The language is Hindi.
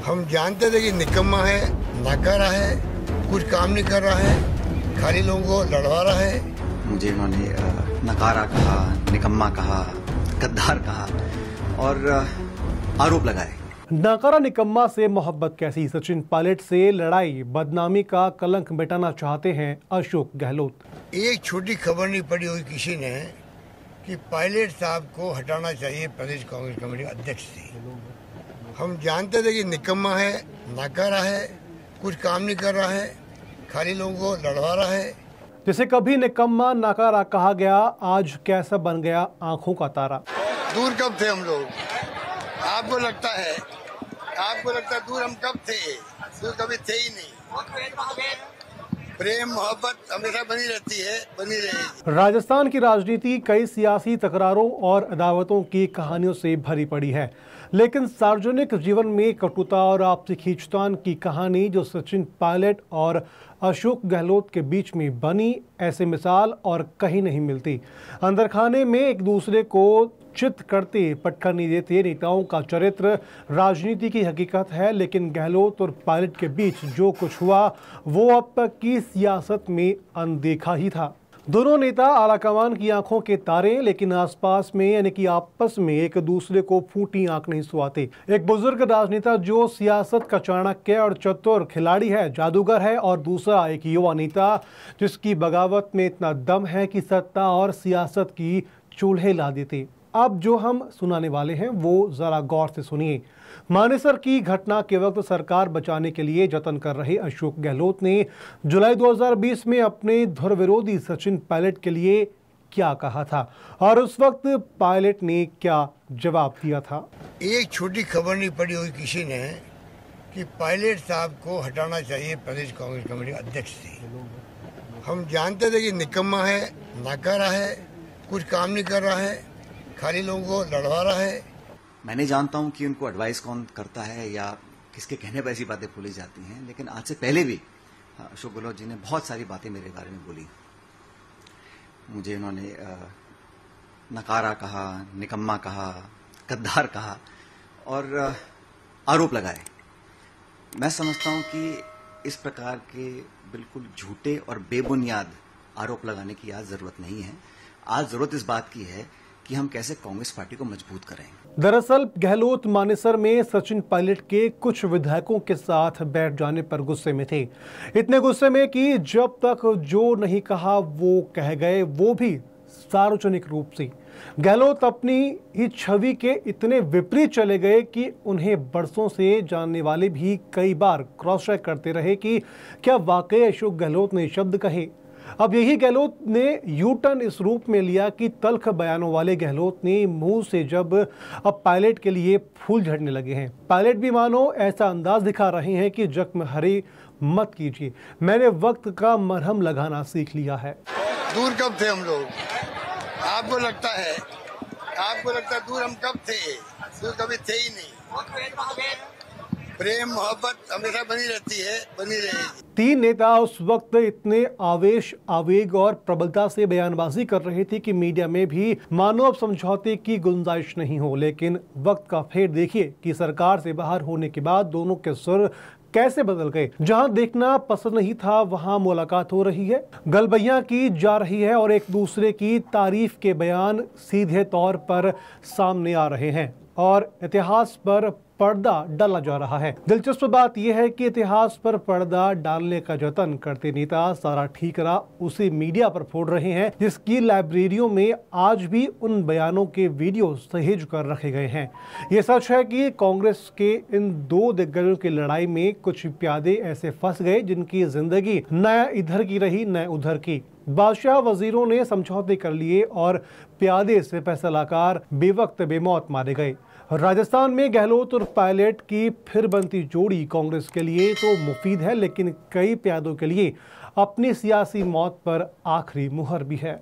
हम जानते थे कि निकम्मा है, नाकारा है, कुछ काम नहीं कर रहा है, खाली लोगों को लड़वा रहा है। मुझे इन्होंने नकारा कहा, निकम्मा कहा, गद्दार कहा और आरोप लगाए। नाकारा निकम्मा से मोहब्बत कैसी? सचिन पायलट से लड़ाई, बदनामी का कलंक मिटाना चाहते हैं अशोक गहलोत। एक छोटी खबर नहीं पड़ी हुई किसी ने कि पायलट साहब को हटाना चाहिए प्रदेश कांग्रेस कमेटी अध्यक्ष से। हम जानते थे कि निकम्मा है, नाकारा है, कुछ काम नहीं कर रहा है, खाली लोगों को लड़वा रहा है। जिसे कभी निकम्मा नाकारा कहा गया, आज कैसा बन गया आंखों का तारा। दूर कब थे हम लोग? आपको लगता है दूर हम कब थे? दूर कभी थे ही नहीं। प्रेम मोहब्बत हमेशा बनी रहती है, बनी रहेगी। राजस्थान की राजनीति कई सियासी तकरारों और अदावतों की कहानियों से भरी पड़ी है, लेकिन सार्वजनिक जीवन में कटुता और आपसी खींचतान की कहानी जो सचिन पायलट और अशोक गहलोत के बीच में बनी, ऐसे मिसाल और कहीं नहीं मिलती। अंदर खाने में एक दूसरे को चित करते, पटखा नहीं देते नेताओं का चरित्र राजनीति की हकीकत है, लेकिन गहलोत और पायलट के बीच जो कुछ हुआ वो अब तक की सियासत में अनदेखा ही था। दोनों नेता आलाकमान की आंखों के तारे, लेकिन आसपास में यानी कि आपस में एक दूसरे को फूटी आंख नहीं सुहाते। एक बुजुर्ग राजनेता जो सियासत का चाणक्य और चतुर खिलाड़ी है, जादूगर है, और दूसरा एक युवा नेता जिसकी बगावत में इतना दम है कि सत्ता और सियासत की चूल्हे ला देते। अब जो हम सुनाने वाले हैं वो जरा गौर से सुनिए। मानेसर की घटना के वक्त सरकार बचाने के लिए जतन कर रहे अशोक गहलोत ने जुलाई 2020 में अपने धुर विरोधी सचिन पायलट के लिए क्या कहा था और उस वक्त पायलट ने क्या जवाब दिया था। एक छोटी खबर नहीं पड़ी हुई किसी ने कि पायलट साहब को हटाना चाहिए प्रदेश कांग्रेस कमेटी अध्यक्ष से। हम जानते थे कि निकम्मा है, नाकारा है, कुछ काम नहीं कर रहा है, खाली लोगों को लड़वा रहा है। मैं नहीं जानता हूं कि उनको एडवाइस कौन करता है या किसके कहने पर ऐसी बातें बोली जाती हैं, लेकिन आज से पहले भी अशोक गहलोत जी ने बहुत सारी बातें मेरे बारे में बोली। मुझे इन्होंने नकारा कहा, निकम्मा कहा, गद्दार कहा और आरोप लगाए। मैं समझता हूं कि इस प्रकार के बिल्कुल झूठे और बेबुनियाद आरोप लगाने की आज जरूरत नहीं है। आज जरूरत इस बात की है कि हम कैसे कांग्रेस पार्टी को मजबूत करें। दरअसल गहलोत मानेसर में सचिन पायलट के कुछ विधायकों के साथ बैठ जाने पर गुस्से में थे। इतने गुस्से में कि जब तक जो नहीं कहा वो कह गए, वो भी सार्वजनिक रूप से। गहलोत अपनी ही छवि के इतने विपरीत चले गए कि उन्हें बरसों से जानने वाले भी कई बार क्रॉस चेक करते रहे कि क्या वाकई अशोक गहलोत ने शब्द कहे। अब यही गहलोत ने यू टर्न इस रूप में लिया कि तल्ख बयानों वाले गहलोत ने मुंह से जब अब पायलट के लिए फूल झड़ने लगे हैं। पायलट भी मानो ऐसा अंदाज दिखा रहे हैं कि जख्म हरे मत कीजिए, मैंने वक्त का मरहम लगाना सीख लिया है। दूर कब थे हम लोग? आपको लगता है दूर हम कब थे? दूर कभी थे ही नहीं। प्रेम मोहब्बत हमेशा बनी रहती है, बनी रहेगी। तीन नेता उस वक्त इतने आवेश, आवेग और प्रबलता से बयानबाजी कर रहे थे कि मीडिया में भी मानो अब समझौते की गुंजाइश नहीं हो। लेकिन वक्त का फेर देखिए कि सरकार से बाहर होने के बाद दोनों के सुर कैसे बदल गए। जहां देखना पसंद नहीं था वहां मुलाकात हो रही है, गलबैयां की जा रही है और एक दूसरे की तारीफ के बयान सीधे तौर पर सामने आ रहे हैं और इतिहास पर पर्दा डाला जा रहा है। दिलचस्प बात यह है कि इतिहास पर पर्दा डालने का जतन करते नेता सारा ठीकरा उसी मीडिया पर फोड़ रहे हैं जिसकी लाइब्रेरियों में आज भी उन बयानों के वीडियो सहेज कर रखे गए हैं। ये सच है कि कांग्रेस के इन दो दिग्गजों की लड़ाई में कुछ प्यादे ऐसे फंस गए जिनकी जिंदगी न इधर की रही न उधर की। बादशाह वजीरों ने समझौते कर लिए और प्यादे से फैसलाकार बेवक्त बेमौत मारे गए। राजस्थान में गहलोत और पायलट की फिर बनती जोड़ी कांग्रेस के लिए तो मुफीद है, लेकिन कई प्यादों के लिए अपनी सियासी मौत पर आखिरी मुहर भी है।